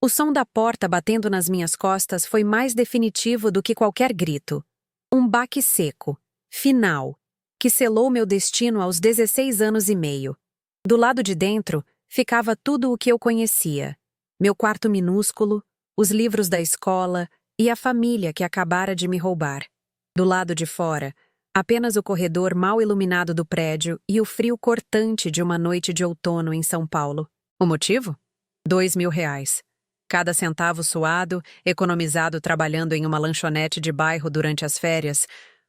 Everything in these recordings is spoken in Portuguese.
O som da porta batendo nas minhas costas foi mais definitivo do que qualquer grito. Um baque seco, final, que selou meu destino aos 16 anos e meio. Do lado de dentro, ficava tudo o que eu conhecia. Meu quarto minúsculo, os livros da escola e a família que acabara de me roubar. Do lado de fora, apenas o corredor mal iluminado do prédio e o frio cortante de uma noite de outono em São Paulo. O motivo? R$ 2.000. Cada centavo suado, economizado trabalhando em uma lanchonete de bairro durante as férias,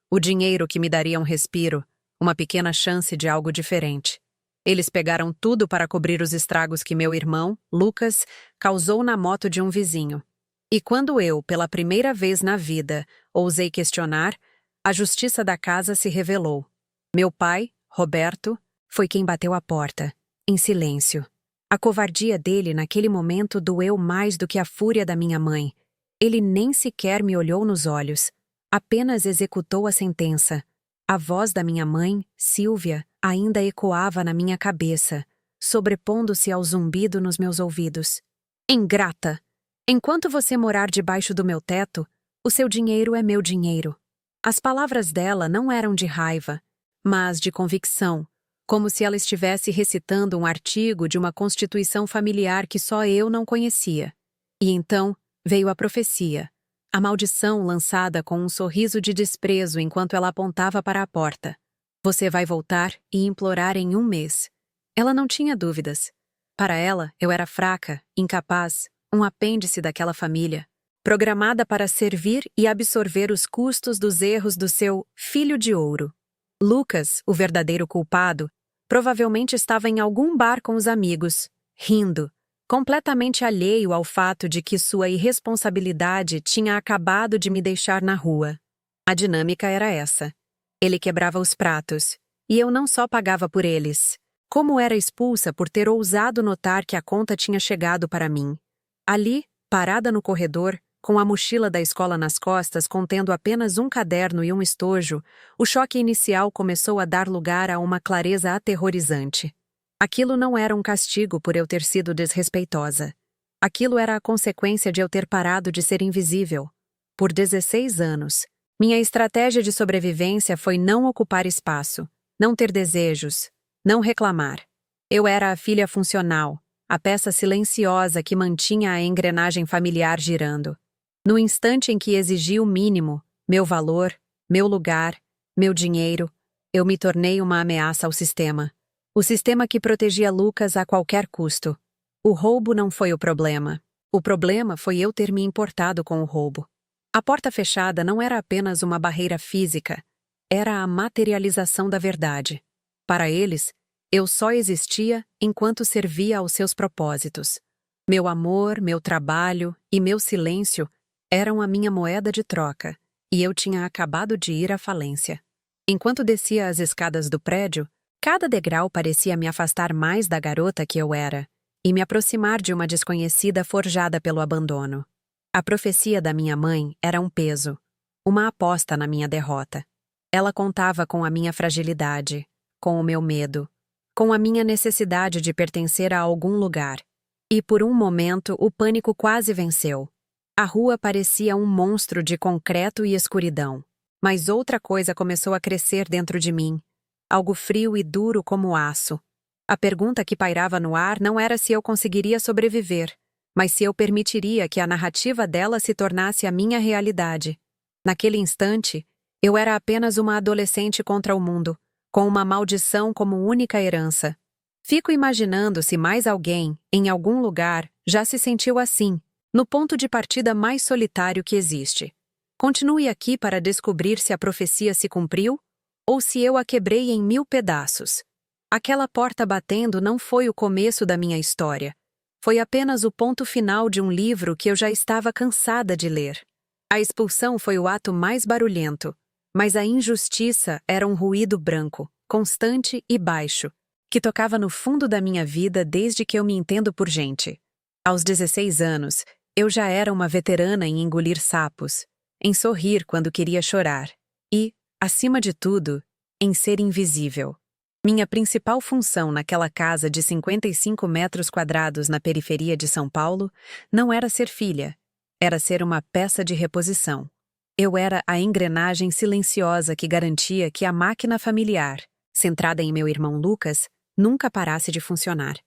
o dinheiro que me daria um respiro, uma pequena chance de algo diferente. Eles pegaram tudo para cobrir os estragos que meu irmão, Lucas, causou na moto de um vizinho. E quando eu, pela primeira vez na vida, ousei questionar, a justiça da casa se revelou. Meu pai, Roberto, foi quem bateu a porta, em silêncio. A covardia dele naquele momento doeu mais do que a fúria da minha mãe. Ele nem sequer me olhou nos olhos, apenas executou a sentença. A voz da minha mãe, Silvia, ainda ecoava na minha cabeça, sobrepondo-se ao zumbido nos meus ouvidos. Ingrata! Enquanto você morar debaixo do meu teto, o seu dinheiro é meu dinheiro. As palavras dela não eram de raiva, mas de convicção, como se ela estivesse recitando um artigo de uma constituição familiar que só eu não conhecia. E então veio a profecia, a maldição lançada com um sorriso de desprezo enquanto ela apontava para a porta. Você vai voltar e implorar em 1 mês. Ela não tinha dúvidas. Para ela, eu era fraca, incapaz, um apêndice daquela família, programada para servir e absorver os custos dos erros do seu filho de ouro. Lucas, o verdadeiro culpado, provavelmente estava em algum bar com os amigos, rindo, completamente alheio ao fato de que sua irresponsabilidade tinha acabado de me deixar na rua. A dinâmica era essa. Ele quebrava os pratos, e eu não só pagava por eles, como era expulsa por ter ousado notar que a conta tinha chegado para mim. Ali, parada no corredor, com a mochila da escola nas costas contendo apenas um caderno e um estojo, o choque inicial começou a dar lugar a uma clareza aterrorizante. Aquilo não era um castigo por eu ter sido desrespeitosa. Aquilo era a consequência de eu ter parado de ser invisível. Por 16 anos, minha estratégia de sobrevivência foi não ocupar espaço, não ter desejos, não reclamar. Eu era a filha funcional, a peça silenciosa que mantinha a engrenagem familiar girando. No instante em que exigi o mínimo, meu valor, meu lugar, meu dinheiro, eu me tornei uma ameaça ao sistema. O sistema que protegia Lucas a qualquer custo. O roubo não foi o problema. O problema foi eu ter me importado com o roubo. A porta fechada não era apenas uma barreira física, era a materialização da verdade. Para eles, eu só existia enquanto servia aos seus propósitos. Meu amor, meu trabalho e meu silêncio eram a minha moeda de troca, e eu tinha acabado de ir à falência. Enquanto descia as escadas do prédio, cada degrau parecia me afastar mais da garota que eu era, e me aproximar de uma desconhecida forjada pelo abandono. A profecia da minha mãe era um peso, uma aposta na minha derrota. Ela contava com a minha fragilidade, com o meu medo, com a minha necessidade de pertencer a algum lugar. E por um momento o pânico quase venceu. A rua parecia um monstro de concreto e escuridão. Mas outra coisa começou a crescer dentro de mim, algo frio e duro como aço. A pergunta que pairava no ar não era se eu conseguiria sobreviver, mas se eu permitiria que a narrativa dela se tornasse a minha realidade. Naquele instante, eu era apenas uma adolescente contra o mundo, com uma maldição como única herança. Fico imaginando se mais alguém, em algum lugar, já se sentiu assim, no ponto de partida mais solitário que existe. Continue aqui para descobrir se a profecia se cumpriu ou se eu a quebrei em 1000 pedaços. Aquela porta batendo não foi o começo da minha história. Foi apenas o ponto final de um livro que eu já estava cansada de ler. A expulsão foi o ato mais barulhento, mas a injustiça era um ruído branco, constante e baixo, que tocava no fundo da minha vida desde que eu me entendo por gente. Aos 16 anos, eu já era uma veterana em engolir sapos, em sorrir quando queria chorar e, acima de tudo, em ser invisível. Minha principal função naquela casa de 55 metros quadrados na periferia de São Paulo não era ser filha, era ser uma peça de reposição. Eu era a engrenagem silenciosa que garantia que a máquina familiar, centrada em meu irmão Lucas, nunca parasse de funcionar.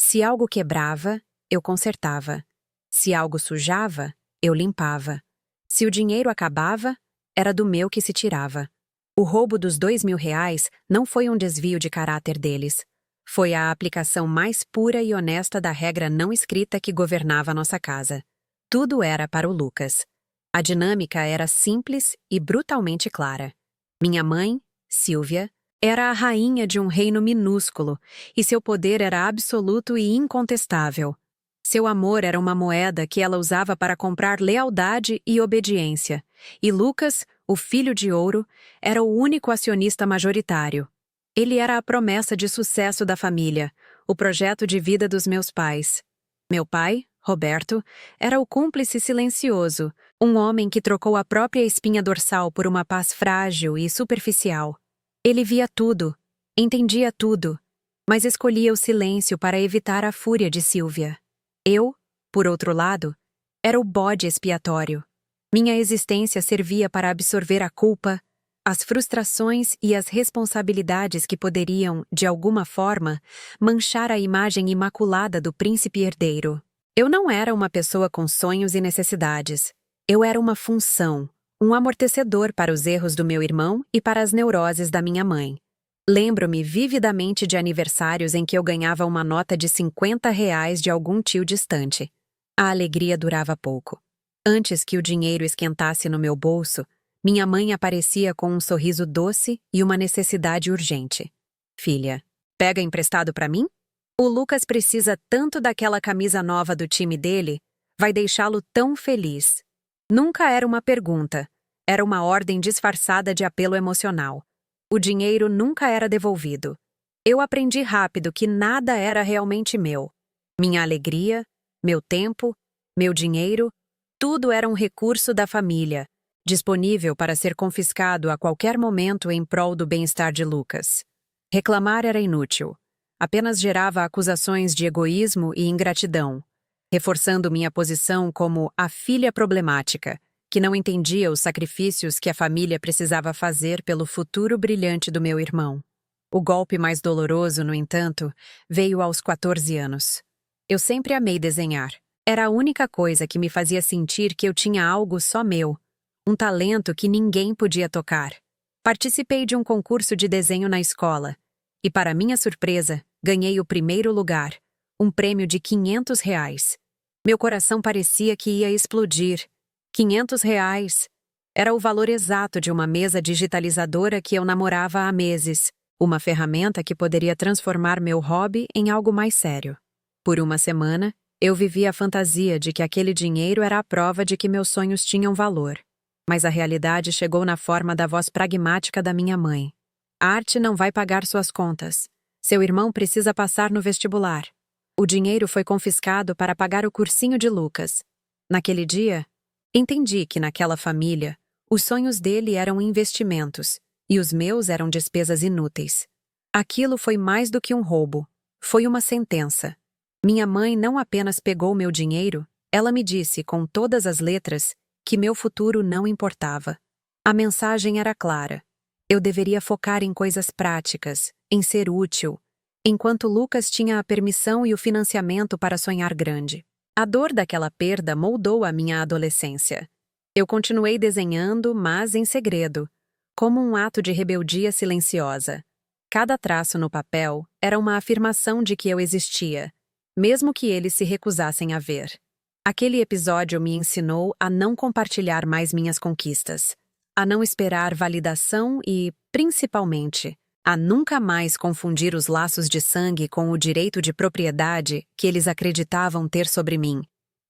Se algo quebrava, eu consertava. Se algo sujava, eu limpava. Se o dinheiro acabava, era do meu que se tirava. O roubo dos R$ 2.000 não foi um desvio de caráter deles. Foi a aplicação mais pura e honesta da regra não escrita que governava nossa casa. Tudo era para o Lucas. A dinâmica era simples e brutalmente clara. Minha mãe, Silvia, era a rainha de um reino minúsculo e seu poder era absoluto e incontestável. Seu amor era uma moeda que ela usava para comprar lealdade e obediência. E Lucas, o filho de ouro, era o único acionista majoritário. Ele era a promessa de sucesso da família, o projeto de vida dos meus pais. Meu pai, Roberto, era o cúmplice silencioso, um homem que trocou a própria espinha dorsal por uma paz frágil e superficial. Ele via tudo, entendia tudo, mas escolhia o silêncio para evitar a fúria de Silvia. Eu, por outro lado, era o bode expiatório. Minha existência servia para absorver a culpa, as frustrações e as responsabilidades que poderiam, de alguma forma, manchar a imagem imaculada do príncipe herdeiro. Eu não era uma pessoa com sonhos e necessidades. Eu era uma função, um amortecedor para os erros do meu irmão e para as neuroses da minha mãe. Lembro-me vividamente de aniversários em que eu ganhava uma nota de R$ 50 de algum tio distante. A alegria durava pouco. Antes que o dinheiro esquentasse no meu bolso, minha mãe aparecia com um sorriso doce e uma necessidade urgente. Filha, pega emprestado para mim? O Lucas precisa tanto daquela camisa nova do time dele, vai deixá-lo tão feliz. Nunca era uma pergunta, era uma ordem disfarçada de apelo emocional. O dinheiro nunca era devolvido. Eu aprendi rápido que nada era realmente meu. Minha alegria, meu tempo, meu dinheiro, tudo era um recurso da família, disponível para ser confiscado a qualquer momento em prol do bem-estar de Lucas. Reclamar era inútil. Apenas gerava acusações de egoísmo e ingratidão, reforçando minha posição como a filha problemática, que não entendia os sacrifícios que a família precisava fazer pelo futuro brilhante do meu irmão. O golpe mais doloroso, no entanto, veio aos 14 anos. Eu sempre amei desenhar. Era a única coisa que me fazia sentir que eu tinha algo só meu, um talento que ninguém podia tocar. Participei de um concurso de desenho na escola e, para minha surpresa, ganhei o primeiro lugar, um prêmio de R$ 500. Meu coração parecia que ia explodir. R$ 500. Era o valor exato de uma mesa digitalizadora que eu namorava há meses, uma ferramenta que poderia transformar meu hobby em algo mais sério. Por uma semana, eu vivia a fantasia de que aquele dinheiro era a prova de que meus sonhos tinham valor. Mas a realidade chegou na forma da voz pragmática da minha mãe. A arte não vai pagar suas contas. Seu irmão precisa passar no vestibular. O dinheiro foi confiscado para pagar o cursinho de Lucas. Naquele dia, entendi que naquela família, os sonhos dele eram investimentos e os meus eram despesas inúteis. Aquilo foi mais do que um roubo. Foi uma sentença. Minha mãe não apenas pegou meu dinheiro, ela me disse com todas as letras que meu futuro não importava. A mensagem era clara. Eu deveria focar em coisas práticas, em ser útil, enquanto Lucas tinha a permissão e o financiamento para sonhar grande. A dor daquela perda moldou a minha adolescência. Eu continuei desenhando, mas em segredo, como um ato de rebeldia silenciosa. Cada traço no papel era uma afirmação de que eu existia, mesmo que eles se recusassem a ver. Aquele episódio me ensinou a não compartilhar mais minhas conquistas, a não esperar validação e, principalmente, a nunca mais confundir os laços de sangue com o direito de propriedade que eles acreditavam ter sobre mim.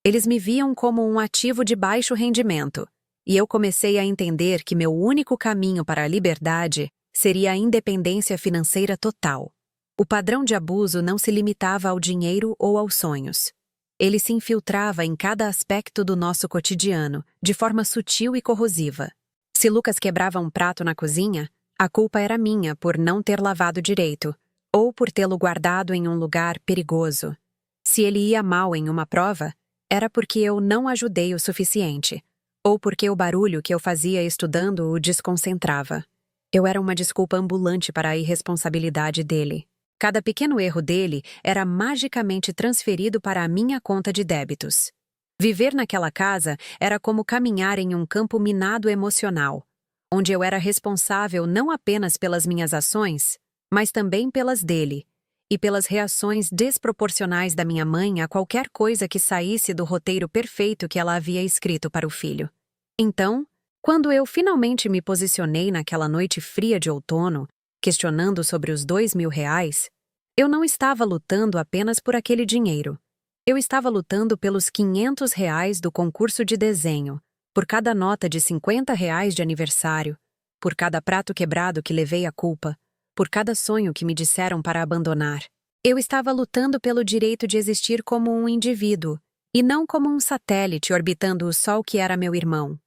Eles me viam como um ativo de baixo rendimento, e eu comecei a entender que meu único caminho para a liberdade seria a independência financeira total. O padrão de abuso não se limitava ao dinheiro ou aos sonhos. Ele se infiltrava em cada aspecto do nosso cotidiano, de forma sutil e corrosiva. Se Lucas quebrava um prato na cozinha, A culpa era minha por não ter lavado direito, ou por tê-lo guardado em um lugar perigoso. Se ele ia mal em uma prova, era porque eu não ajudei o suficiente, ou porque o barulho que eu fazia estudando o desconcentrava. Eu era uma desculpa ambulante para a irresponsabilidade dele. Cada pequeno erro dele era magicamente transferido para a minha conta de débitos. Viver naquela casa era como caminhar em um campo minado emocional, onde eu era responsável não apenas pelas minhas ações, mas também pelas dele, e pelas reações desproporcionais da minha mãe a qualquer coisa que saísse do roteiro perfeito que ela havia escrito para o filho. Então, quando eu finalmente me posicionei naquela noite fria de outono, questionando sobre os R$ 2.000, eu não estava lutando apenas por aquele dinheiro. Eu estava lutando pelos R$ 500 do concurso de desenho, por cada nota de R$ 50 de aniversário, por cada prato quebrado que levei a culpa, por cada sonho que me disseram para abandonar. Eu estava lutando pelo direito de existir como um indivíduo, e não como um satélite orbitando o sol que era meu irmão.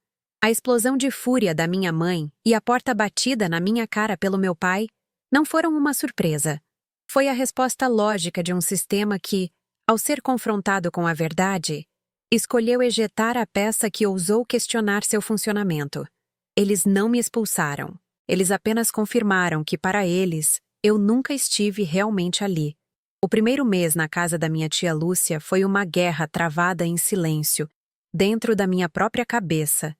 A explosão de fúria da minha mãe e a porta batida na minha cara pelo meu pai não foram uma surpresa. Foi a resposta lógica de um sistema que, ao ser confrontado com a verdade, escolheu ejetar a peça que ousou questionar seu funcionamento. Eles não me expulsaram. Eles apenas confirmaram que, para eles, eu nunca estive realmente ali. O primeiro mês na casa da minha tia Lúcia foi uma guerra travada em silêncio, dentro da minha própria cabeça.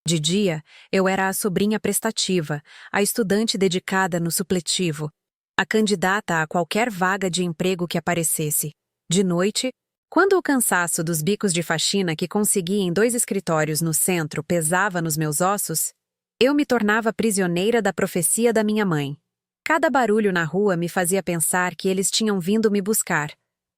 De dia, eu era a sobrinha prestativa, a estudante dedicada no supletivo, a candidata a qualquer vaga de emprego que aparecesse. De noite, quando o cansaço dos bicos de faxina que consegui em 2 escritórios no centro pesava nos meus ossos, eu me tornava prisioneira da profecia da minha mãe. Cada barulho na rua me fazia pensar que eles tinham vindo me buscar,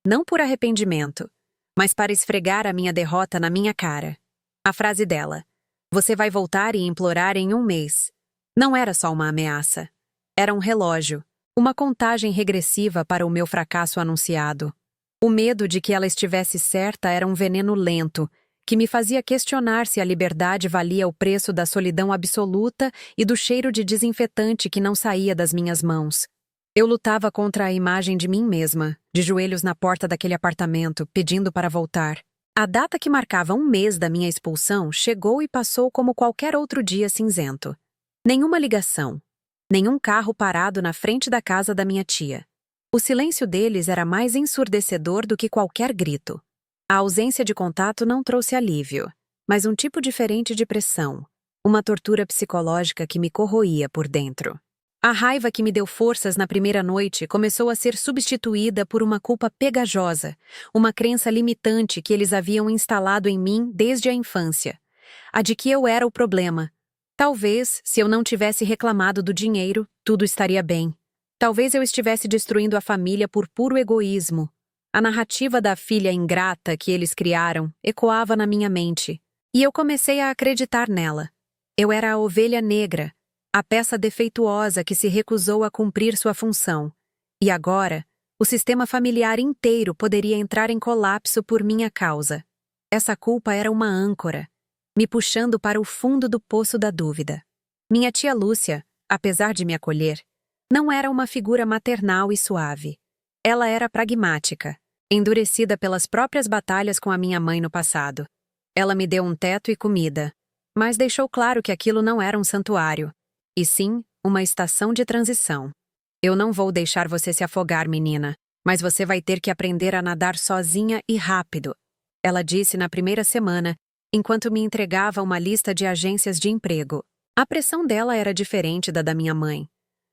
não por arrependimento, mas para esfregar a minha derrota na minha cara. A frase dela, "Você vai voltar e implorar em 1 mês", não era só uma ameaça. Era um relógio, uma contagem regressiva para o meu fracasso anunciado. O medo de que ela estivesse certa era um veneno lento, que me fazia questionar se a liberdade valia o preço da solidão absoluta e do cheiro de desinfetante que não saía das minhas mãos. Eu lutava contra a imagem de mim mesma, de joelhos na porta daquele apartamento, pedindo para voltar. A data que marcava 1 mês da minha expulsão chegou e passou como qualquer outro dia cinzento. Nenhuma ligação, nenhum carro parado na frente da casa da minha tia. O silêncio deles era mais ensurdecedor do que qualquer grito. A ausência de contato não trouxe alívio, mas um tipo diferente de pressão, uma tortura psicológica que me corroía por dentro. A raiva que me deu forças na primeira noite começou a ser substituída por uma culpa pegajosa, uma crença limitante que eles haviam instalado em mim desde a infância. A de que eu era o problema. Talvez, se eu não tivesse reclamado do dinheiro, tudo estaria bem. Talvez eu estivesse destruindo a família por puro egoísmo. A narrativa da filha ingrata que eles criaram ecoava na minha mente, e eu comecei a acreditar nela. Eu era a ovelha negra, a peça defeituosa que se recusou a cumprir sua função. E agora, o sistema familiar inteiro poderia entrar em colapso por minha causa. Essa culpa era uma âncora, me puxando para o fundo do poço da dúvida. Minha tia Lúcia, apesar de me acolher, não era uma figura maternal e suave. Ela era pragmática, endurecida pelas próprias batalhas com a minha mãe no passado. Ela me deu um teto e comida, mas deixou claro que aquilo não era um santuário, e sim uma estação de transição. Eu não vou deixar você se afogar, menina, mas você vai ter que aprender a nadar sozinha e rápido, ela disse na primeira semana, enquanto me entregava uma lista de agências de emprego. A pressão dela era diferente da minha mãe.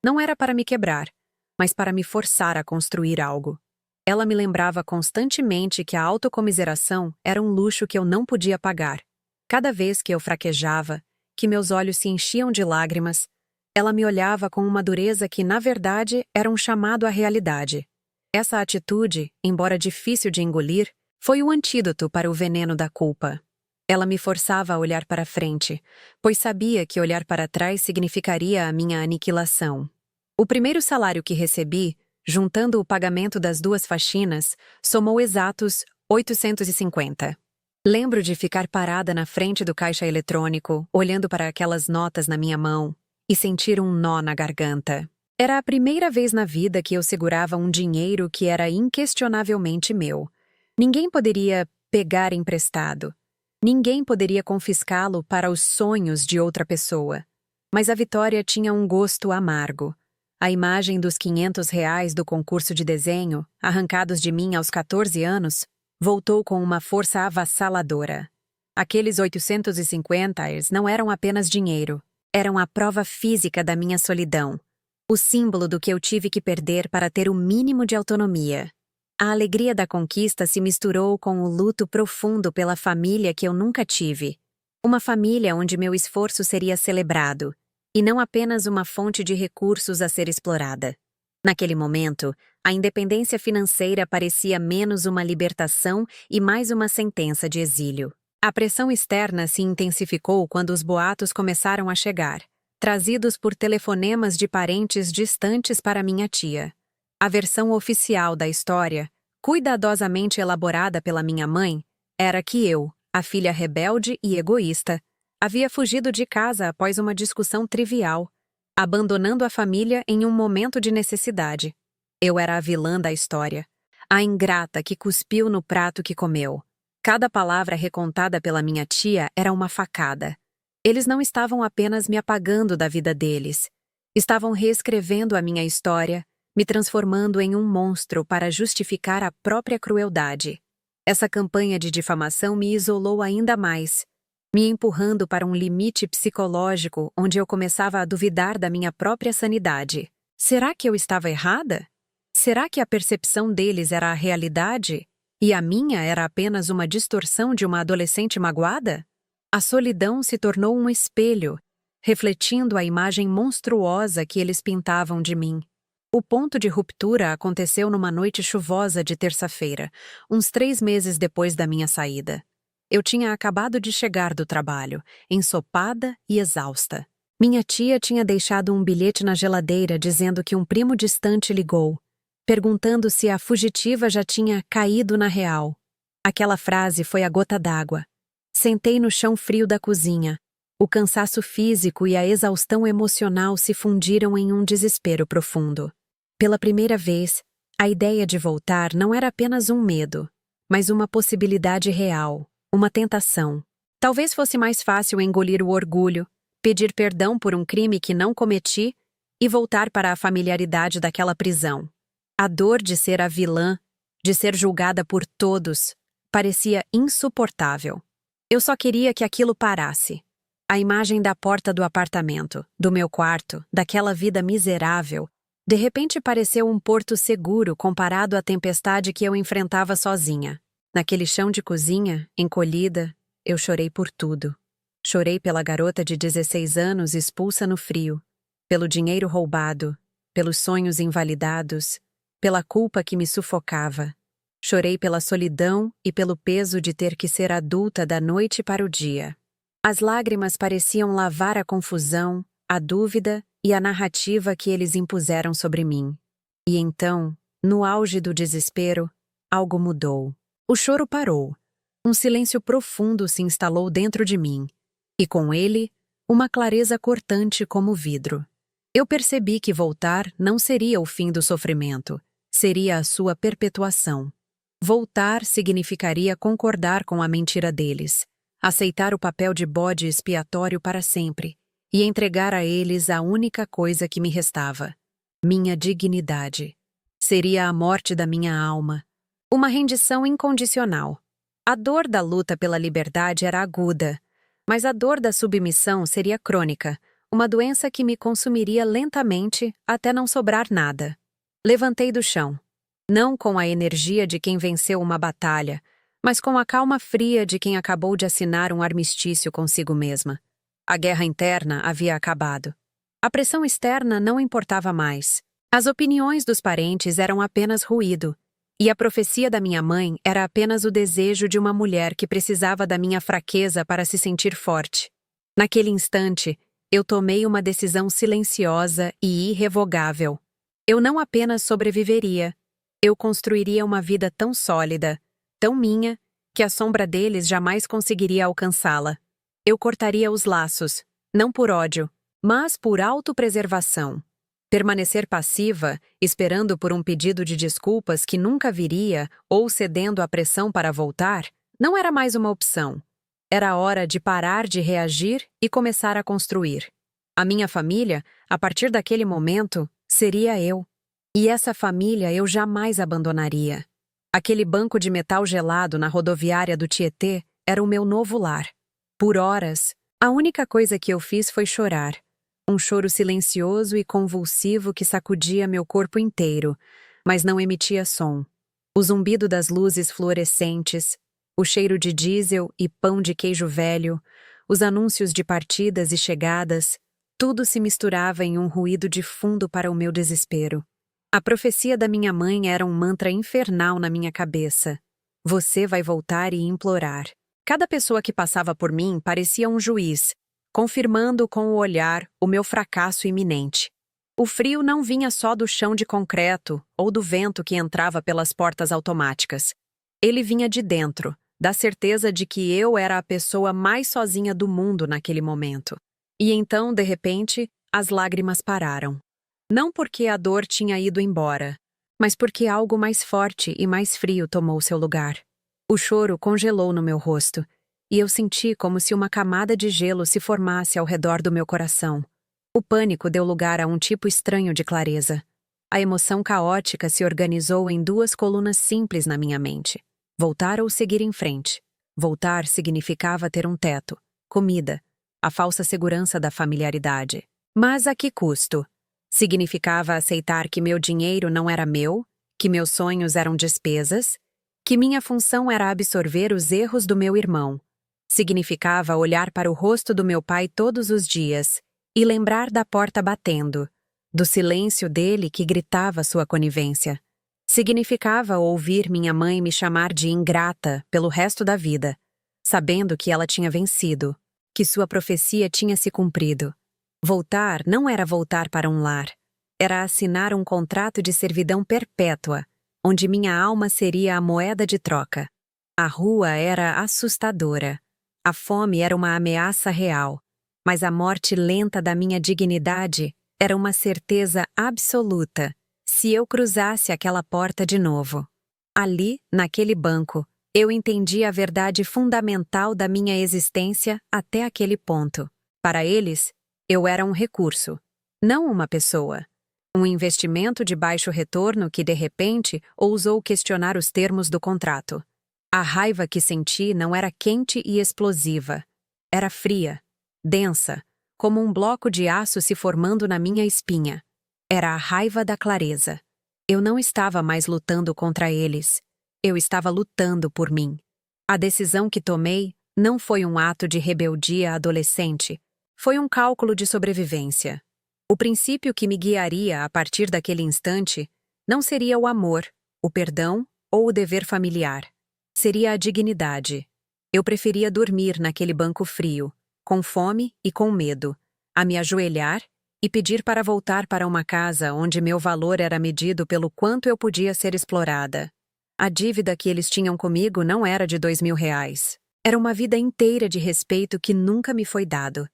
Não era para me quebrar, mas para me forçar a construir algo. Ela me lembrava constantemente que a autocomiseração era um luxo que eu não podia pagar. Cada vez que eu fraquejava, que meus olhos se enchiam de lágrimas, ela me olhava com uma dureza que, na verdade, era um chamado à realidade. Essa atitude, embora difícil de engolir, foi o antídoto para o veneno da culpa. Ela me forçava a olhar para frente, pois sabia que olhar para trás significaria a minha aniquilação. O primeiro salário que recebi, juntando o pagamento das 2 faxinas, somou exatos 850. Lembro de ficar parada na frente do caixa eletrônico, olhando para aquelas notas na minha mão, e sentir um nó na garganta. Era a primeira vez na vida que eu segurava um dinheiro que era inquestionavelmente meu. Ninguém poderia pegar emprestado. Ninguém poderia confiscá-lo para os sonhos de outra pessoa. Mas a vitória tinha um gosto amargo. A imagem dos R$ 500 do concurso de desenho, arrancados de mim aos 14 anos, voltou com uma força avassaladora. Aqueles 850 não eram apenas dinheiro, eram a prova física da minha solidão, o símbolo do que eu tive que perder para ter o mínimo de autonomia. A alegria da conquista se misturou com o luto profundo pela família que eu nunca tive. Uma família onde meu esforço seria celebrado, e não apenas uma fonte de recursos a ser explorada. Naquele momento, a independência financeira parecia menos uma libertação e mais uma sentença de exílio. A pressão externa se intensificou quando os boatos começaram a chegar, trazidos por telefonemas de parentes distantes para minha tia. A versão oficial da história, cuidadosamente elaborada pela minha mãe, era que eu, a filha rebelde e egoísta, havia fugido de casa após uma discussão trivial, abandonando a família em um momento de necessidade. Eu era a vilã da história, a ingrata que cuspiu no prato que comeu. Cada palavra recontada pela minha tia era uma facada. Eles não estavam apenas me apagando da vida deles. Estavam reescrevendo a minha história, me transformando em um monstro para justificar a própria crueldade. Essa campanha de difamação me isolou ainda mais, me empurrando para um limite psicológico onde eu começava a duvidar da minha própria sanidade. Será que eu estava errada? Será que a percepção deles era a realidade? E a minha era apenas uma distorção de uma adolescente magoada? A solidão se tornou um espelho, refletindo a imagem monstruosa que eles pintavam de mim. O ponto de ruptura aconteceu numa noite chuvosa de terça-feira, uns 3 meses depois da minha saída. Eu tinha acabado de chegar do trabalho, ensopada e exausta. Minha tia tinha deixado um bilhete na geladeira dizendo que um primo distante ligou, perguntando se a fugitiva já tinha caído na real. Aquela frase foi a gota d'água. Sentei no chão frio da cozinha. O cansaço físico e a exaustão emocional se fundiram em um desespero profundo. Pela primeira vez, a ideia de voltar não era apenas um medo, mas uma possibilidade real, uma tentação. Talvez fosse mais fácil engolir o orgulho, pedir perdão por um crime que não cometi e voltar para a familiaridade daquela prisão. A dor de ser a vilã, de ser julgada por todos, parecia insuportável. Eu só queria que aquilo parasse. A imagem da porta do apartamento, do meu quarto, daquela vida miserável, de repente pareceu um porto seguro comparado à tempestade que eu enfrentava sozinha. Naquele chão de cozinha, encolhida, eu chorei por tudo. Chorei pela garota de 16 anos expulsa no frio, pelo dinheiro roubado, pelos sonhos invalidados, pela culpa que me sufocava. Chorei pela solidão e pelo peso de ter que ser adulta da noite para o dia. As lágrimas pareciam lavar a confusão, a dúvida e a narrativa que eles impuseram sobre mim. E então, no auge do desespero, algo mudou. O choro parou. Um silêncio profundo se instalou dentro de mim, e com ele, uma clareza cortante como vidro. Eu percebi que voltar não seria o fim do sofrimento, seria a sua perpetuação. Voltar significaria concordar com a mentira deles, aceitar o papel de bode expiatório para sempre e entregar a eles a única coisa que me restava: minha dignidade. Seria a morte da minha alma, uma rendição incondicional. A dor da luta pela liberdade era aguda, mas a dor da submissão seria crônica, uma doença que me consumiria lentamente até não sobrar nada. Levantei do chão, não com a energia de quem venceu uma batalha, mas com a calma fria de quem acabou de assinar um armistício consigo mesma. A guerra interna havia acabado. A pressão externa não importava mais. As opiniões dos parentes eram apenas ruído, e a profecia da minha mãe era apenas o desejo de uma mulher que precisava da minha fraqueza para se sentir forte. Naquele instante, eu tomei uma decisão silenciosa e irrevogável. Eu não apenas sobreviveria, eu construiria uma vida tão sólida, tão minha, que a sombra deles jamais conseguiria alcançá-la. Eu cortaria os laços, não por ódio, mas por autopreservação. Permanecer passiva, esperando por um pedido de desculpas que nunca viria ou cedendo à pressão para voltar, não era mais uma opção. Era hora de parar de reagir e começar a construir. A minha família, a partir daquele momento, seria eu. E essa família eu jamais abandonaria. Aquele banco de metal gelado na rodoviária do Tietê era o meu novo lar. Por horas, a única coisa que eu fiz foi chorar. Um choro silencioso e convulsivo que sacudia meu corpo inteiro, mas não emitia som. O zumbido das luzes fluorescentes, o cheiro de diesel e pão de queijo velho, os anúncios de partidas e chegadas, tudo se misturava em um ruído de fundo para o meu desespero. A profecia da minha mãe era um mantra infernal na minha cabeça. Você vai voltar e implorar. Cada pessoa que passava por mim parecia um juiz, confirmando com o olhar o meu fracasso iminente. O frio não vinha só do chão de concreto ou do vento que entrava pelas portas automáticas. Ele vinha de dentro, da certeza de que eu era a pessoa mais sozinha do mundo naquele momento. E então, de repente, as lágrimas pararam. Não porque a dor tinha ido embora, mas porque algo mais forte e mais frio tomou seu lugar. O choro congelou no meu rosto, e eu senti como se uma camada de gelo se formasse ao redor do meu coração. O pânico deu lugar a um tipo estranho de clareza. A emoção caótica se organizou em duas colunas simples na minha mente. Voltar ou seguir em frente. Voltar significava ter um teto, comida, a falsa segurança da familiaridade. Mas a que custo? Significava aceitar que meu dinheiro não era meu, que meus sonhos eram despesas, que minha função era absorver os erros do meu irmão. Significava olhar para o rosto do meu pai todos os dias e lembrar da porta batendo, do silêncio dele que gritava sua conivência. Significava ouvir minha mãe me chamar de ingrata pelo resto da vida, sabendo que ela tinha vencido, que sua profecia tinha se cumprido. Voltar não era voltar para um lar, era assinar um contrato de servidão perpétua, onde minha alma seria a moeda de troca. A rua era assustadora, a fome era uma ameaça real, mas a morte lenta da minha dignidade era uma certeza absoluta se eu cruzasse aquela porta de novo. Ali, naquele banco, eu entendi a verdade fundamental da minha existência até aquele ponto. Para eles, eu era um recurso, não uma pessoa. Um investimento de baixo retorno que, de repente, ousou questionar os termos do contrato. A raiva que senti não era quente e explosiva. Era fria, densa, como um bloco de aço se formando na minha espinha. Era a raiva da clareza. Eu não estava mais lutando contra eles. Eu estava lutando por mim. A decisão que tomei não foi um ato de rebeldia adolescente. Foi um cálculo de sobrevivência. O princípio que me guiaria a partir daquele instante não seria o amor, o perdão ou o dever familiar. Seria a dignidade. Eu preferia dormir naquele banco frio, com fome e com medo, a me ajoelhar e pedir para voltar para uma casa onde meu valor era medido pelo quanto eu podia ser explorada. A dívida que eles tinham comigo não era de R$ 2.000. Era uma vida inteira de respeito que nunca me foi dado.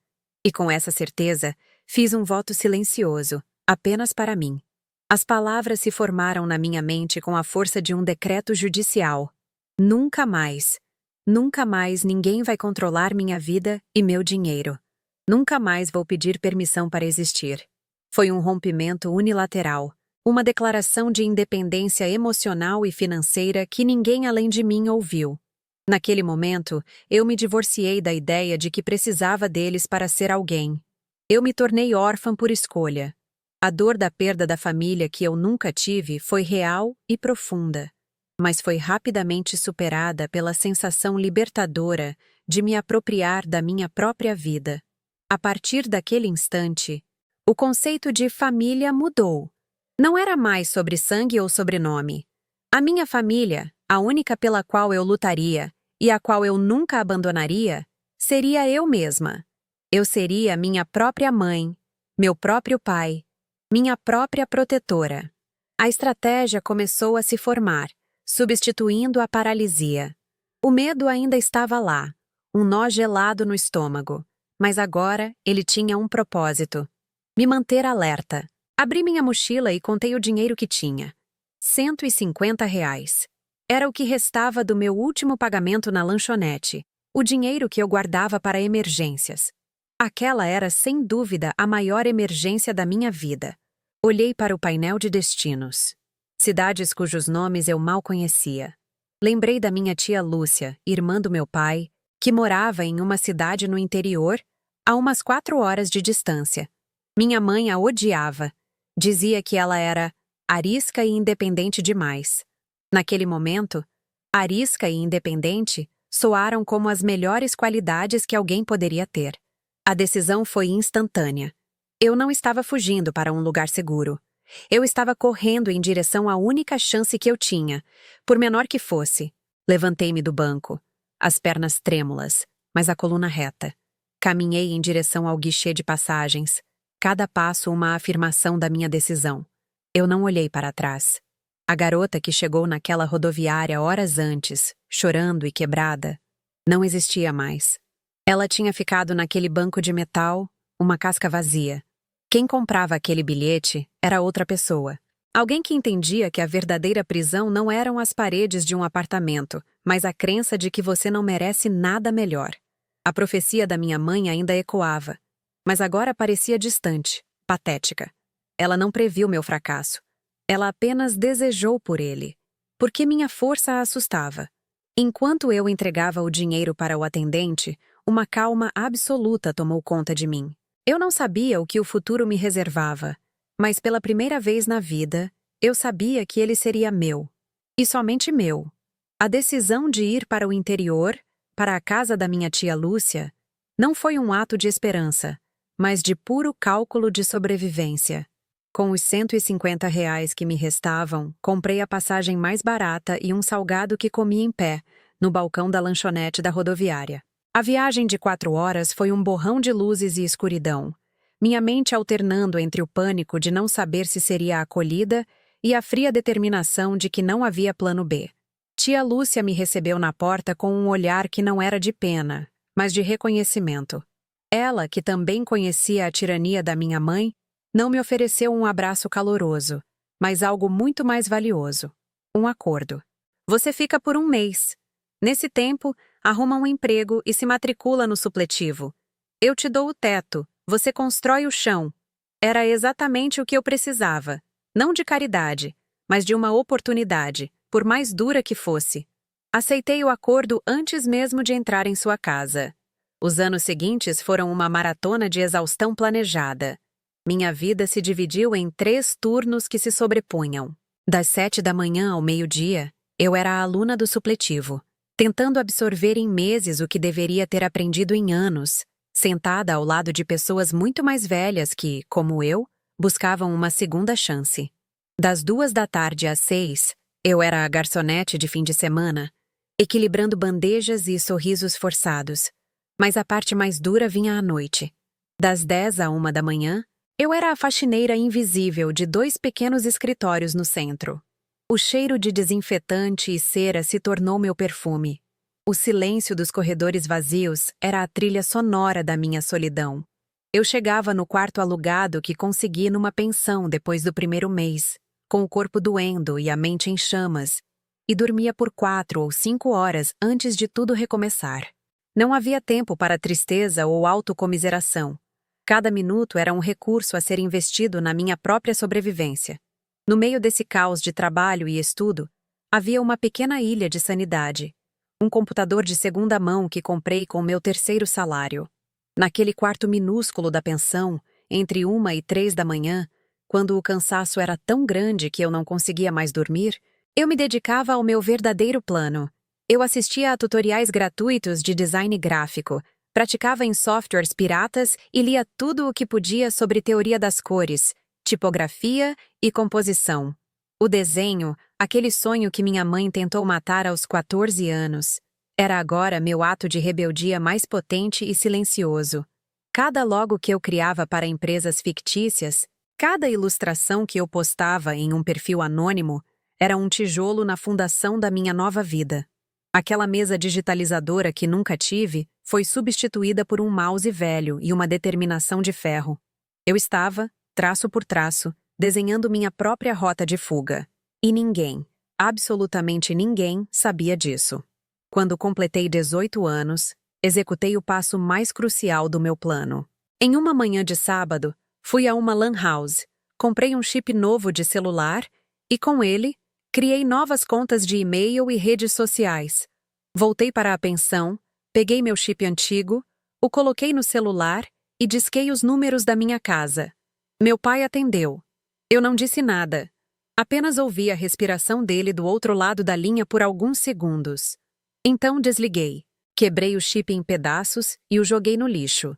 E com essa certeza, fiz um voto silencioso, apenas para mim. As palavras se formaram na minha mente com a força de um decreto judicial. Nunca mais ninguém vai controlar minha vida e meu dinheiro. Nunca mais vou pedir permissão para existir. Foi um rompimento unilateral, uma declaração de independência emocional e financeira que ninguém além de mim ouviu. Naquele momento, eu me divorciei da ideia de que precisava deles para ser alguém. Eu me tornei órfã por escolha. A dor da perda da família que eu nunca tive foi real e profunda, mas foi rapidamente superada pela sensação libertadora de me apropriar da minha própria vida. A partir daquele instante, o conceito de família mudou. Não era mais sobre sangue ou sobrenome. A minha família, a única pela qual eu lutaria e a qual eu nunca abandonaria, seria eu mesma. Eu seria minha própria mãe, meu próprio pai, minha própria protetora. A estratégia começou a se formar, substituindo a paralisia. O medo ainda estava lá, um nó gelado no estômago, Mas agora ele tinha um propósito: me manter alerta. Abri minha mochila e contei o dinheiro que tinha. R$ 150. Era o que restava do meu último pagamento na lanchonete, o dinheiro que eu guardava para emergências. Aquela era, sem dúvida, a maior emergência da minha vida. Olhei para o painel de destinos. Cidades cujos nomes eu mal conhecia. Lembrei da minha tia Lúcia, irmã do meu pai, que morava em uma cidade no interior, a umas 4 horas de distância. Minha mãe a odiava. Dizia que ela era arisca e independente demais. Naquele momento, arisca e independente soaram como as melhores qualidades que alguém poderia ter. A decisão foi instantânea. Eu não estava fugindo para um lugar seguro. Eu estava correndo em direção à única chance que eu tinha, por menor que fosse. Levantei-me do banco, as pernas trêmulas, mas a coluna reta. Caminhei em direção ao guichê de passagens, cada passo uma afirmação da minha decisão. Eu não olhei para trás. A garota que chegou naquela rodoviária horas antes, chorando e quebrada, não existia mais. Ela tinha ficado naquele banco de metal, uma casca vazia. Quem comprava aquele bilhete era outra pessoa. Alguém que entendia que a verdadeira prisão não eram as paredes de um apartamento, mas a crença de que você não merece nada melhor. A profecia da minha mãe ainda ecoava, mas agora parecia distante, patética. Ela não previu meu fracasso. Ela apenas desejou por ele, porque minha força a assustava. Enquanto eu entregava o dinheiro para o atendente, uma calma absoluta tomou conta de mim. Eu não sabia o que o futuro me reservava, mas pela primeira vez na vida, eu sabia que ele seria meu. E somente meu. A decisão de ir para o interior, para a casa da minha tia Lúcia, não foi um ato de esperança, mas de puro cálculo de sobrevivência. Com os R$ 150 que me restavam, comprei a passagem mais barata e um salgado que comi em pé, no balcão da lanchonete da rodoviária. A viagem de 4 horas foi um borrão de luzes e escuridão, minha mente alternando entre o pânico de não saber se seria acolhida e a fria determinação de que não havia plano B. Tia Lúcia me recebeu na porta com um olhar que não era de pena, mas de reconhecimento. Ela, que também conhecia a tirania da minha mãe, não me ofereceu um abraço caloroso, mas algo muito mais valioso: um acordo. Você fica por 1 mês. Nesse tempo, arruma um emprego e se matricula no supletivo. Eu te dou o teto, você constrói o chão. Era exatamente o que eu precisava, não de caridade, mas de uma oportunidade, por mais dura que fosse. Aceitei o acordo antes mesmo de entrar em sua casa. Os anos seguintes foram uma maratona de exaustão planejada. Minha vida se dividiu em 3 turnos que se sobrepunham. Das 7 da manhã ao meio-dia, eu era a aluna do supletivo, tentando absorver em meses o que deveria ter aprendido em anos, sentada ao lado de pessoas muito mais velhas que, como eu, buscavam uma segunda chance. Das 2 da tarde às 6, eu era a garçonete de fim de semana, equilibrando bandejas e sorrisos forçados. Mas a parte mais dura vinha à noite. Das 10 à 1 da manhã, eu era a faxineira invisível de 2 pequenos escritórios no centro. O cheiro de desinfetante e cera se tornou meu perfume. O silêncio dos corredores vazios era a trilha sonora da minha solidão. Eu chegava no quarto alugado que consegui numa pensão depois do primeiro mês, com o corpo doendo e a mente em chamas, e dormia por 4 ou 5 horas antes de tudo recomeçar. Não havia tempo para tristeza ou autocomiseração. Cada minuto era um recurso a ser investido na minha própria sobrevivência. No meio desse caos de trabalho e estudo, havia uma pequena ilha de sanidade. Um computador de segunda mão que comprei com meu 3º salário. Naquele quarto minúsculo da pensão, entre 1 e 3 da manhã, quando o cansaço era tão grande que eu não conseguia mais dormir, eu me dedicava ao meu verdadeiro plano. Eu assistia a tutoriais gratuitos de design gráfico, praticava em softwares piratas e lia tudo o que podia sobre teoria das cores, tipografia e composição. O desenho, aquele sonho que minha mãe tentou matar aos 14 anos, era agora meu ato de rebeldia mais potente e silencioso. Cada logo que eu criava para empresas fictícias, cada ilustração que eu postava em um perfil anônimo, era um tijolo na fundação da minha nova vida. Aquela mesa digitalizadora que nunca tive foi substituída por um mouse velho e uma determinação de ferro. Eu estava, traço por traço, desenhando minha própria rota de fuga. E ninguém, absolutamente ninguém, sabia disso. Quando completei 18 anos, executei o passo mais crucial do meu plano. Em uma manhã de sábado, fui a uma lan house, comprei um chip novo de celular e, com ele, criei novas contas de e-mail e redes sociais. Voltei para a pensão, peguei meu chip antigo, o coloquei no celular e disquei os números da minha casa. Meu pai atendeu. Eu não disse nada. Apenas ouvi a respiração dele do outro lado da linha por alguns segundos. Então desliguei. Quebrei o chip em pedaços e o joguei no lixo.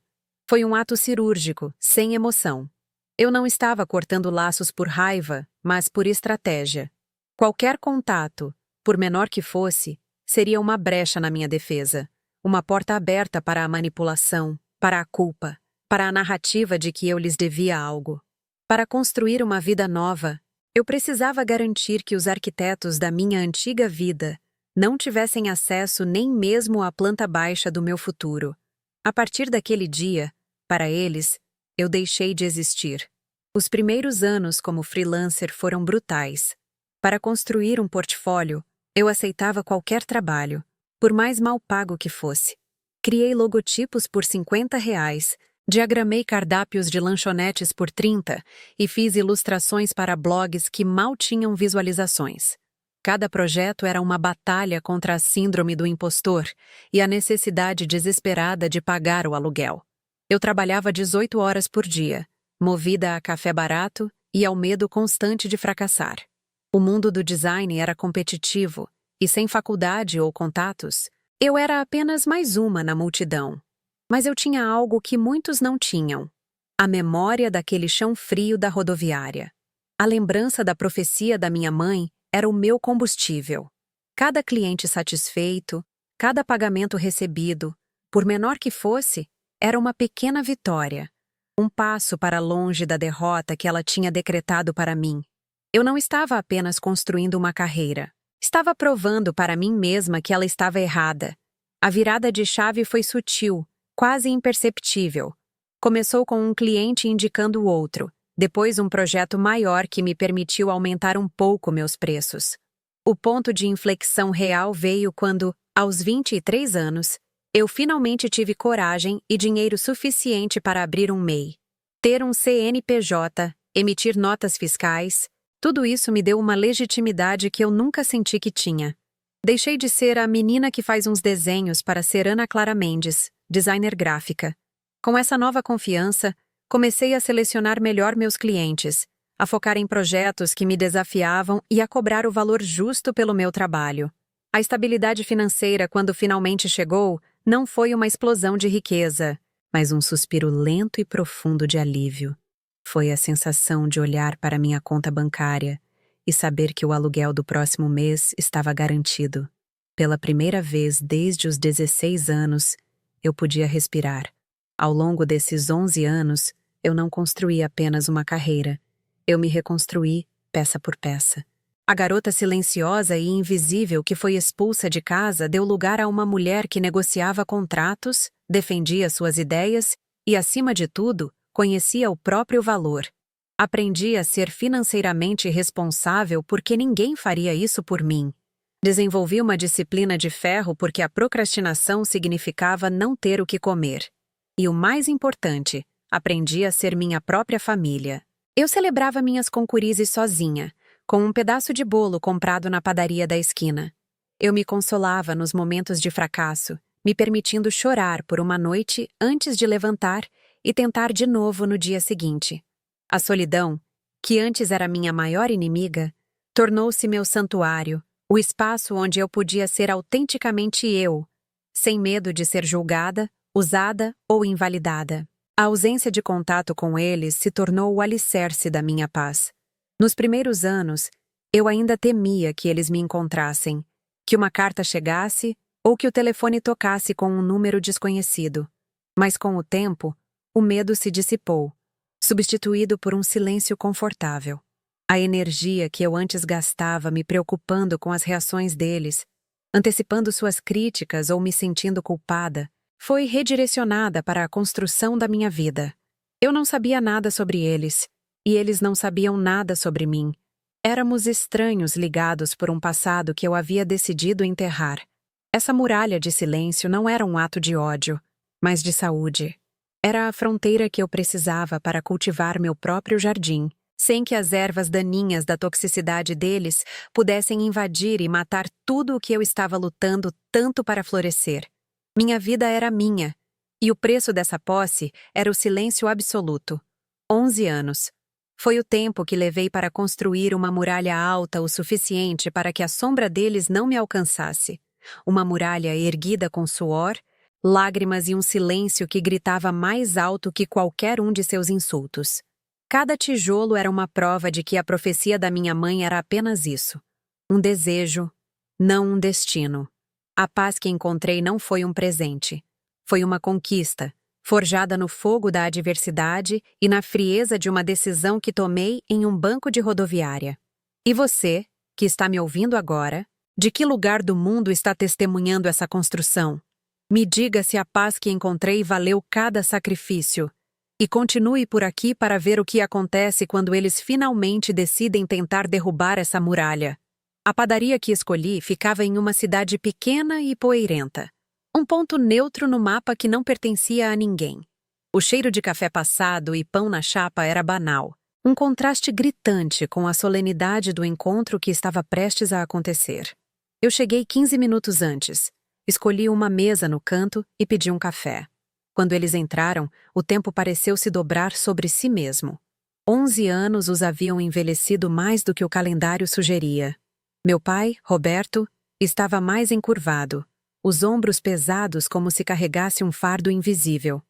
Foi um ato cirúrgico, sem emoção. Eu não estava cortando laços por raiva, mas por estratégia. Qualquer contato, por menor que fosse, seria uma brecha na minha defesa. Uma porta aberta para a manipulação, para a culpa, para a narrativa de que eu lhes devia algo. Para construir uma vida nova, eu precisava garantir que os arquitetos da minha antiga vida não tivessem acesso nem mesmo à planta baixa do meu futuro. A partir daquele dia, para eles, eu deixei de existir. Os primeiros anos como freelancer foram brutais. Para construir um portfólio, eu aceitava qualquer trabalho, por mais mal pago que fosse. Criei logotipos por R$ 50, diagramei cardápios de lanchonetes por 30 e fiz ilustrações para blogs que mal tinham visualizações. Cada projeto era uma batalha contra a síndrome do impostor e a necessidade desesperada de pagar o aluguel. Eu trabalhava 18 horas por dia, movida a café barato e ao medo constante de fracassar. O mundo do design era competitivo e, sem faculdade ou contatos, eu era apenas mais uma na multidão. Mas eu tinha algo que muitos não tinham: a memória daquele chão frio da rodoviária. A lembrança da profecia da minha mãe era o meu combustível. Cada cliente satisfeito, cada pagamento recebido, por menor que fosse, era uma pequena vitória, um passo para longe da derrota que ela tinha decretado para mim. Eu não estava apenas construindo uma carreira, estava provando para mim mesma que ela estava errada. A virada de chave foi sutil, quase imperceptível. Começou com um cliente indicando o outro, depois um projeto maior que me permitiu aumentar um pouco meus preços. O ponto de inflexão real veio quando, aos 23 anos, eu finalmente tive coragem e dinheiro suficiente para abrir um MEI. Ter um CNPJ, emitir notas fiscais, tudo isso me deu uma legitimidade que eu nunca senti que tinha. Deixei de ser a menina que faz uns desenhos para ser Ana Clara Mendes, designer gráfica. Com essa nova confiança, comecei a selecionar melhor meus clientes, a focar em projetos que me desafiavam e a cobrar o valor justo pelo meu trabalho. A estabilidade financeira, quando finalmente chegou, não foi uma explosão de riqueza, mas um suspiro lento e profundo de alívio. Foi a sensação de olhar para minha conta bancária e saber que o aluguel do próximo mês estava garantido. Pela primeira vez desde os 16 anos, eu podia respirar. Ao longo desses 11 anos, eu não construí apenas uma carreira. Eu me reconstruí, peça por peça. A garota silenciosa e invisível que foi expulsa de casa deu lugar a uma mulher que negociava contratos, defendia suas ideias e, acima de tudo, conhecia o próprio valor. Aprendi a ser financeiramente responsável porque ninguém faria isso por mim. Desenvolvi uma disciplina de ferro porque a procrastinação significava não ter o que comer. E o mais importante, aprendi a ser minha própria família. Eu celebrava minhas concurizes sozinha, com um pedaço de bolo comprado na padaria da esquina. Eu me consolava nos momentos de fracasso, me permitindo chorar por uma noite antes de levantar e tentar de novo no dia seguinte. A solidão, que antes era minha maior inimiga, tornou-se meu santuário, o espaço onde eu podia ser autenticamente eu, sem medo de ser julgada, usada ou invalidada. A ausência de contato com eles se tornou o alicerce da minha paz. Nos primeiros anos, eu ainda temia que eles me encontrassem, que uma carta chegasse ou que o telefone tocasse com um número desconhecido. Mas com o tempo, o medo se dissipou, substituído por um silêncio confortável. A energia que eu antes gastava me preocupando com as reações deles, antecipando suas críticas ou me sentindo culpada, foi redirecionada para a construção da minha vida. Eu não sabia nada sobre eles, e eles não sabiam nada sobre mim. Éramos estranhos ligados por um passado que eu havia decidido enterrar. Essa muralha de silêncio não era um ato de ódio, mas de saúde. Era a fronteira que eu precisava para cultivar meu próprio jardim, sem que as ervas daninhas da toxicidade deles pudessem invadir e matar tudo o que eu estava lutando tanto para florescer. Minha vida era minha, e o preço dessa posse era o silêncio absoluto. 11 anos. Foi o tempo que levei para construir uma muralha alta o suficiente para que a sombra deles não me alcançasse. Uma muralha erguida com suor, lágrimas e um silêncio que gritava mais alto que qualquer um de seus insultos. Cada tijolo era uma prova de que a profecia da minha mãe era apenas isso. Um desejo, não um destino. A paz que encontrei não foi um presente. Foi uma conquista, forjada no fogo da adversidade e na frieza de uma decisão que tomei em um banco de rodoviária. E você, que está me ouvindo agora, de que lugar do mundo está testemunhando essa construção? Me diga se a paz que encontrei valeu cada sacrifício. E continue por aqui para ver o que acontece quando eles finalmente decidem tentar derrubar essa muralha. A padaria que escolhi ficava em uma cidade pequena e poeirenta. Um ponto neutro no mapa que não pertencia a ninguém. O cheiro de café passado e pão na chapa era banal. Um contraste gritante com a solenidade do encontro que estava prestes a acontecer. Eu cheguei 15 minutos antes. Escolhi uma mesa no canto e pedi um café. Quando eles entraram, o tempo pareceu se dobrar sobre si mesmo. 11 anos os haviam envelhecido mais do que o calendário sugeria. Meu pai, Roberto, estava mais encurvado, os ombros pesados como se carregasse um fardo invisível.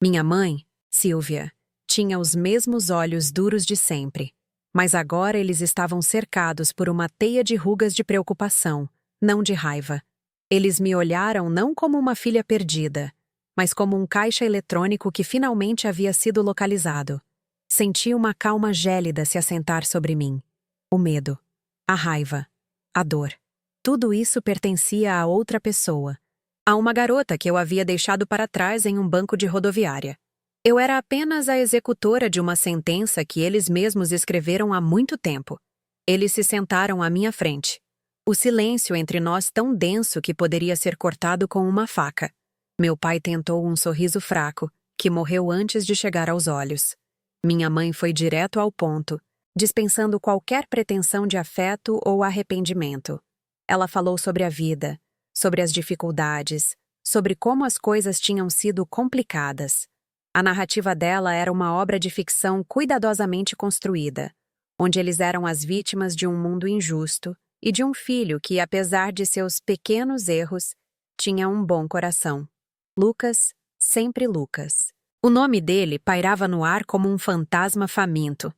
Minha mãe, Silvia, tinha os mesmos olhos duros de sempre, mas agora eles estavam cercados por uma teia de rugas de preocupação, não de raiva. Eles me olharam não como uma filha perdida, mas como um caixa eletrônico que finalmente havia sido localizado. Senti uma calma gélida se assentar sobre mim. O medo, a raiva, a dor. Tudo isso pertencia a outra pessoa. A uma garota que eu havia deixado para trás em um banco de rodoviária. Eu era apenas a executora de uma sentença que eles mesmos escreveram há muito tempo. Eles se sentaram à minha frente. O silêncio entre nós tão denso que poderia ser cortado com uma faca. Meu pai tentou um sorriso fraco, que morreu antes de chegar aos olhos. Minha mãe foi direto ao ponto, dispensando qualquer pretensão de afeto ou arrependimento. Ela falou sobre a vida, sobre as dificuldades, sobre como as coisas tinham sido complicadas. A narrativa dela era uma obra de ficção cuidadosamente construída, onde eles eram as vítimas de um mundo injusto e de um filho que, apesar de seus pequenos erros, tinha um bom coração. Lucas, sempre Lucas. O nome dele pairava no ar como um fantasma faminto.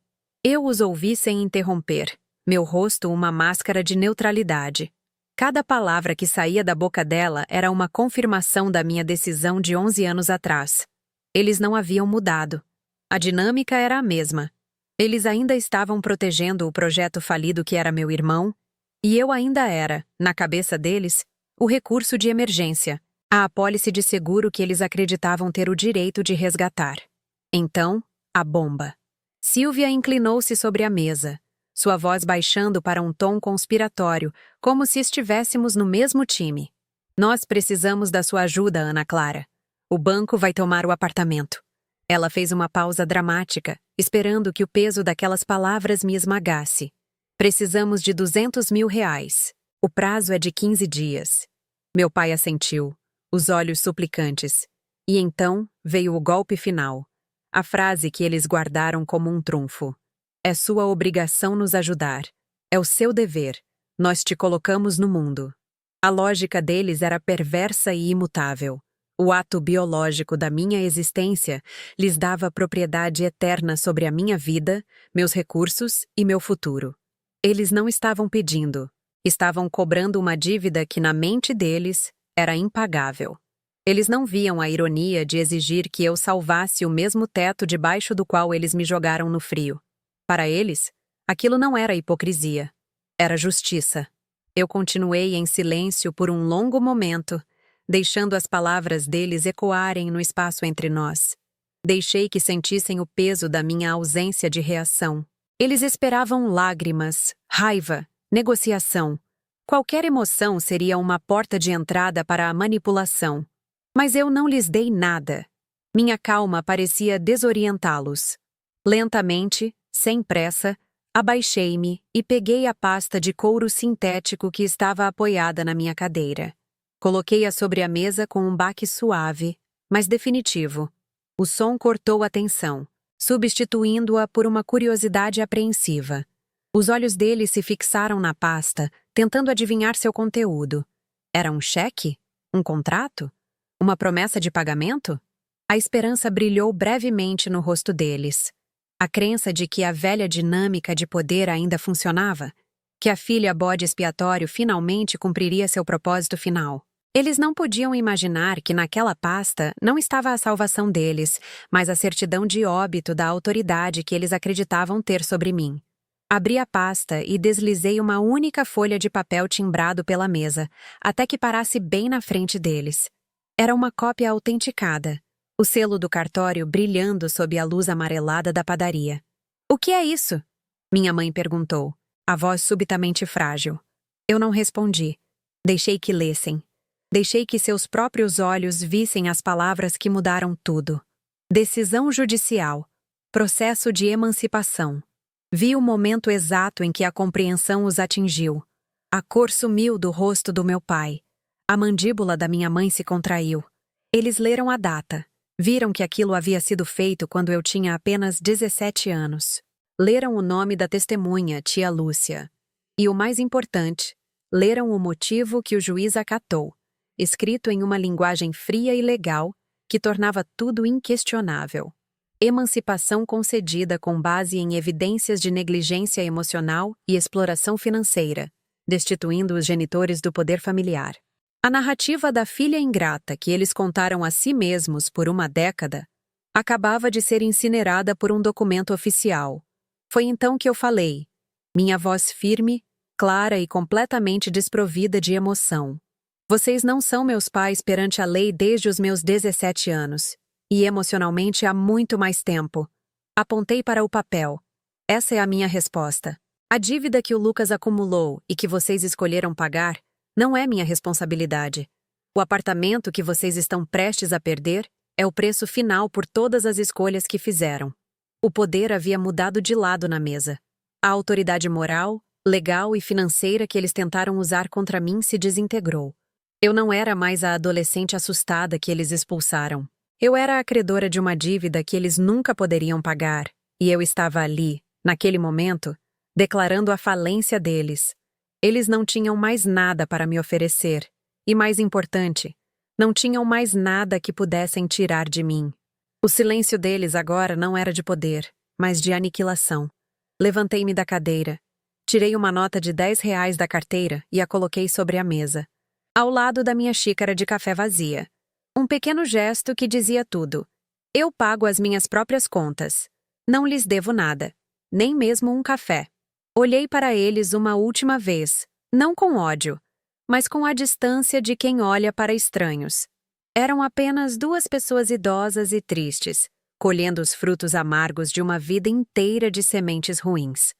Eu os ouvi sem interromper, meu rosto uma máscara de neutralidade. Cada palavra que saía da boca dela era uma confirmação da minha decisão de 11 anos atrás. Eles não haviam mudado. A dinâmica era a mesma. Eles ainda estavam protegendo o projeto falido que era meu irmão, e eu ainda era, na cabeça deles, o recurso de emergência, a apólice de seguro que eles acreditavam ter o direito de resgatar. Então, a bomba. Silvia inclinou-se sobre a mesa, sua voz baixando para um tom conspiratório, como se estivéssemos no mesmo time. Nós precisamos da sua ajuda, Ana Clara. O banco vai tomar o apartamento. Ela fez uma pausa dramática, esperando que o peso daquelas palavras me esmagasse. Precisamos de R$ 200.000. O prazo é de 15 dias. Meu pai assentiu, os olhos suplicantes. E então veio o golpe final. A frase que eles guardaram como um trunfo. É sua obrigação nos ajudar. É o seu dever. Nós te colocamos no mundo. A lógica deles era perversa e imutável. O ato biológico da minha existência lhes dava propriedade eterna sobre a minha vida, meus recursos e meu futuro. Eles não estavam pedindo. Estavam cobrando uma dívida que, na mente deles, era impagável. Eles não viam a ironia de exigir que eu salvasse o mesmo teto debaixo do qual eles me jogaram no frio. Para eles, aquilo não era hipocrisia. Era justiça. Eu continuei em silêncio por um longo momento, deixando as palavras deles ecoarem no espaço entre nós. Deixei que sentissem o peso da minha ausência de reação. Eles esperavam lágrimas, raiva, negociação. Qualquer emoção seria uma porta de entrada para a manipulação. Mas eu não lhes dei nada. Minha calma parecia desorientá-los. Lentamente, sem pressa, abaixei-me e peguei a pasta de couro sintético que estava apoiada na minha cadeira. Coloquei-a sobre a mesa com um baque suave, mas definitivo. O som cortou a tensão, substituindo-a por uma curiosidade apreensiva. Os olhos dele se fixaram na pasta, tentando adivinhar seu conteúdo. Era um cheque? Um contrato? Uma promessa de pagamento? A esperança brilhou brevemente no rosto deles. A crença de que a velha dinâmica de poder ainda funcionava, que a filha bode expiatório finalmente cumpriria seu propósito final. Eles não podiam imaginar que naquela pasta não estava a salvação deles, mas a certidão de óbito da autoridade que eles acreditavam ter sobre mim. Abri a pasta e deslizei uma única folha de papel timbrado pela mesa, até que parasse bem na frente deles. Era uma cópia autenticada, o selo do cartório brilhando sob a luz amarelada da padaria. "O que é isso?" minha mãe perguntou, a voz subitamente frágil. Eu não respondi. Deixei que lessem. Deixei que seus próprios olhos vissem as palavras que mudaram tudo. Decisão judicial. Processo de emancipação. Vi o momento exato em que a compreensão os atingiu. A cor sumiu do rosto do meu pai. A mandíbula da minha mãe se contraiu. Eles leram a data. Viram que aquilo havia sido feito quando eu tinha apenas 17 anos. Leram o nome da testemunha, tia Lúcia. E o mais importante, leram o motivo que o juiz acatou, escrito em uma linguagem fria e legal que tornava tudo inquestionável. Emancipação concedida com base em evidências de negligência emocional e exploração financeira, destituindo os genitores do poder familiar. A narrativa da filha ingrata que eles contaram a si mesmos por uma década acabava de ser incinerada por um documento oficial. Foi então que eu falei, minha voz firme, clara e completamente desprovida de emoção. Vocês não são meus pais perante a lei desde os meus 17 anos, e emocionalmente há muito mais tempo. Apontei para o papel. Essa é a minha resposta. A dívida que o Lucas acumulou e que vocês escolheram pagar não é minha responsabilidade. O apartamento que vocês estão prestes a perder é o preço final por todas as escolhas que fizeram. O poder havia mudado de lado na mesa. A autoridade moral, legal e financeira que eles tentaram usar contra mim se desintegrou. Eu não era mais a adolescente assustada que eles expulsaram. Eu era a credora de uma dívida que eles nunca poderiam pagar, e eu estava ali, naquele momento, declarando a falência deles. Eles não tinham mais nada para me oferecer, e mais importante, não tinham mais nada que pudessem tirar de mim. O silêncio deles agora não era de poder, mas de aniquilação. Levantei-me da cadeira, tirei uma nota de R$ 10 da carteira e a coloquei sobre a mesa, ao lado da minha xícara de café vazia. Um pequeno gesto que dizia tudo. Eu pago as minhas próprias contas. Não lhes devo nada, nem mesmo um café. Olhei para eles uma última vez, não com ódio, mas com a distância de quem olha para estranhos. Eram apenas duas pessoas idosas e tristes, colhendo os frutos amargos de uma vida inteira de sementes ruins.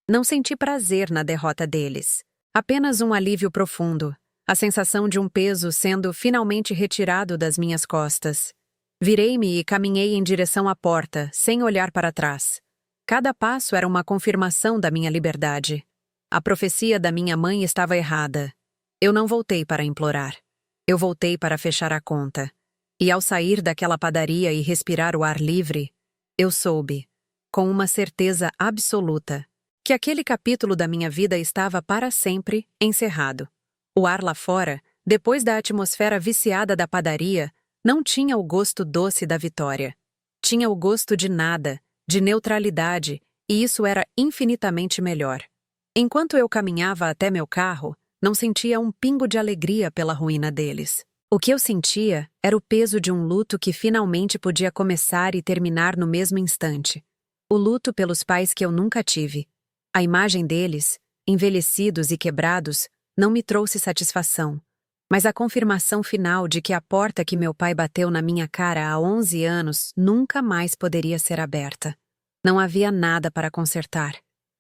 Não senti prazer na derrota deles. Apenas um alívio profundo, a sensação de um peso sendo finalmente retirado das minhas costas. Virei-me e caminhei em direção à porta, sem olhar para trás. Cada passo era uma confirmação da minha liberdade. A profecia da minha mãe estava errada. Eu não voltei para implorar. Eu voltei para fechar a conta. E ao sair daquela padaria e respirar o ar livre, eu soube, com uma certeza absoluta, que aquele capítulo da minha vida estava para sempre encerrado. O ar lá fora, depois da atmosfera viciada da padaria, não tinha o gosto doce da vitória. Tinha o gosto de nada, de neutralidade, e isso era infinitamente melhor. Enquanto eu caminhava até meu carro, não sentia um pingo de alegria pela ruína deles. O que eu sentia era o peso de um luto que finalmente podia começar e terminar no mesmo instante. O luto pelos pais que eu nunca tive. A imagem deles, envelhecidos e quebrados, não me trouxe satisfação, mas a confirmação final de que a porta que meu pai bateu na minha cara há 11 anos nunca mais poderia ser aberta. Não havia nada para consertar,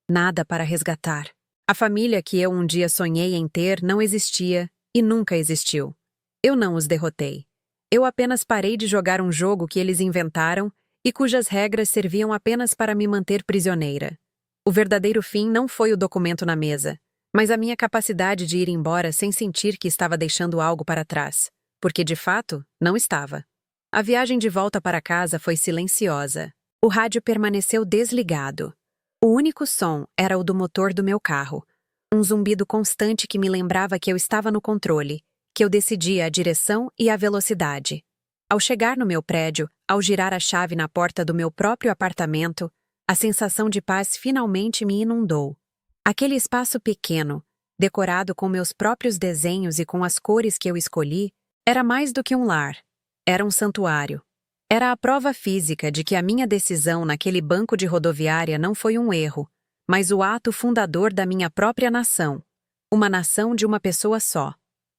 nada para resgatar. A família que eu um dia sonhei em ter não existia e nunca existiu. Eu não os derrotei. Eu apenas parei de jogar um jogo que eles inventaram e cujas regras serviam apenas para me manter prisioneira. O verdadeiro fim não foi o documento na mesa, mas a minha capacidade de ir embora sem sentir que estava deixando algo para trás, porque de fato, não estava. A viagem de volta para casa foi silenciosa. O rádio permaneceu desligado. O único som era o do motor do meu carro, um zumbido constante que me lembrava que eu estava no controle, que eu decidia a direção e a velocidade. Ao chegar no meu prédio, ao girar a chave na porta do meu próprio apartamento, a sensação de paz finalmente me inundou. Aquele espaço pequeno, decorado com meus próprios desenhos e com as cores que eu escolhi, era mais do que um lar. Era um santuário. Era a prova física de que a minha decisão naquele banco de rodoviária não foi um erro, mas o ato fundador da minha própria nação. Uma nação de uma pessoa só.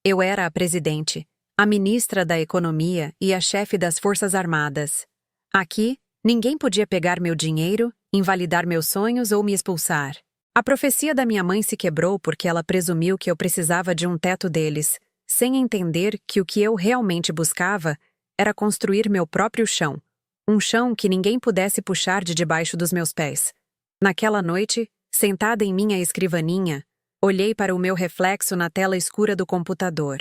Eu era a presidente, a ministra da Economia e a chefe das Forças Armadas. Aqui, ninguém podia pegar meu dinheiro, invalidar meus sonhos ou me expulsar. A profecia da minha mãe se quebrou porque ela presumiu que eu precisava de um teto deles, sem entender que o que eu realmente buscava era construir meu próprio chão. Um chão que ninguém pudesse puxar de debaixo dos meus pés. Naquela noite, sentada em minha escrivaninha, olhei para o meu reflexo na tela escura do computador.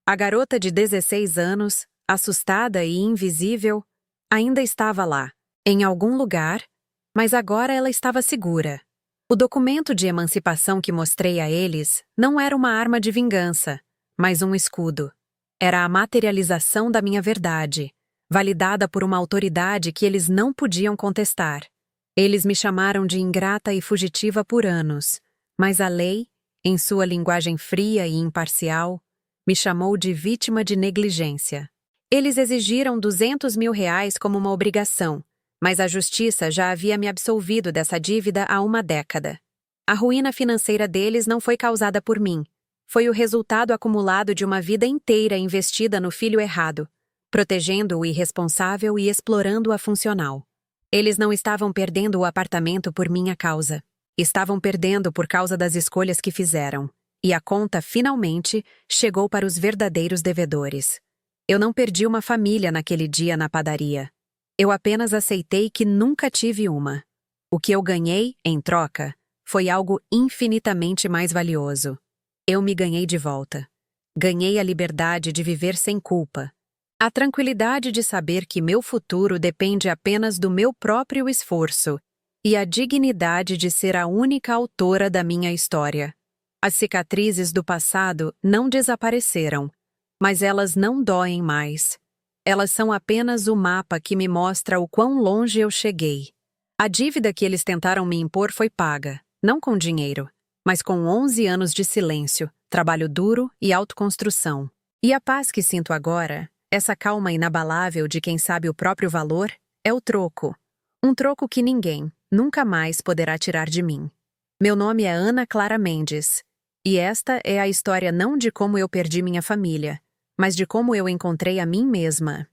A garota de 16 anos, assustada e invisível, ainda estava lá, em algum lugar, mas agora ela estava segura. O documento de emancipação que mostrei a eles não era uma arma de vingança, mas um escudo. Era a materialização da minha verdade, validada por uma autoridade que eles não podiam contestar. Eles me chamaram de ingrata e fugitiva por anos, mas a lei, em sua linguagem fria e imparcial, me chamou de vítima de negligência. Eles exigiram R$ 200.000 como uma obrigação, mas a justiça já havia me absolvido dessa dívida há uma década. A ruína financeira deles não foi causada por mim. Foi o resultado acumulado de uma vida inteira investida no filho errado, protegendo o irresponsável e explorando a funcional. Eles não estavam perdendo o apartamento por minha causa. Estavam perdendo por causa das escolhas que fizeram. E a conta, finalmente, chegou para os verdadeiros devedores. Eu não perdi uma família naquele dia na padaria. Eu apenas aceitei que nunca tive uma. O que eu ganhei, em troca, foi algo infinitamente mais valioso. Eu me ganhei de volta. Ganhei a liberdade de viver sem culpa. A tranquilidade de saber que meu futuro depende apenas do meu próprio esforço e a dignidade de ser a única autora da minha história. As cicatrizes do passado não desapareceram, mas elas não doem mais. Elas são apenas o mapa que me mostra o quão longe eu cheguei. A dívida que eles tentaram me impor foi paga, não com dinheiro, mas com 11 anos de silêncio, trabalho duro e autoconstrução. E a paz que sinto agora, essa calma inabalável de quem sabe o próprio valor, é o troco. Um troco que ninguém, nunca mais poderá tirar de mim. Meu nome é Ana Clara Mendes, e esta é a história não de como eu perdi minha família, mas de como eu encontrei a mim mesma.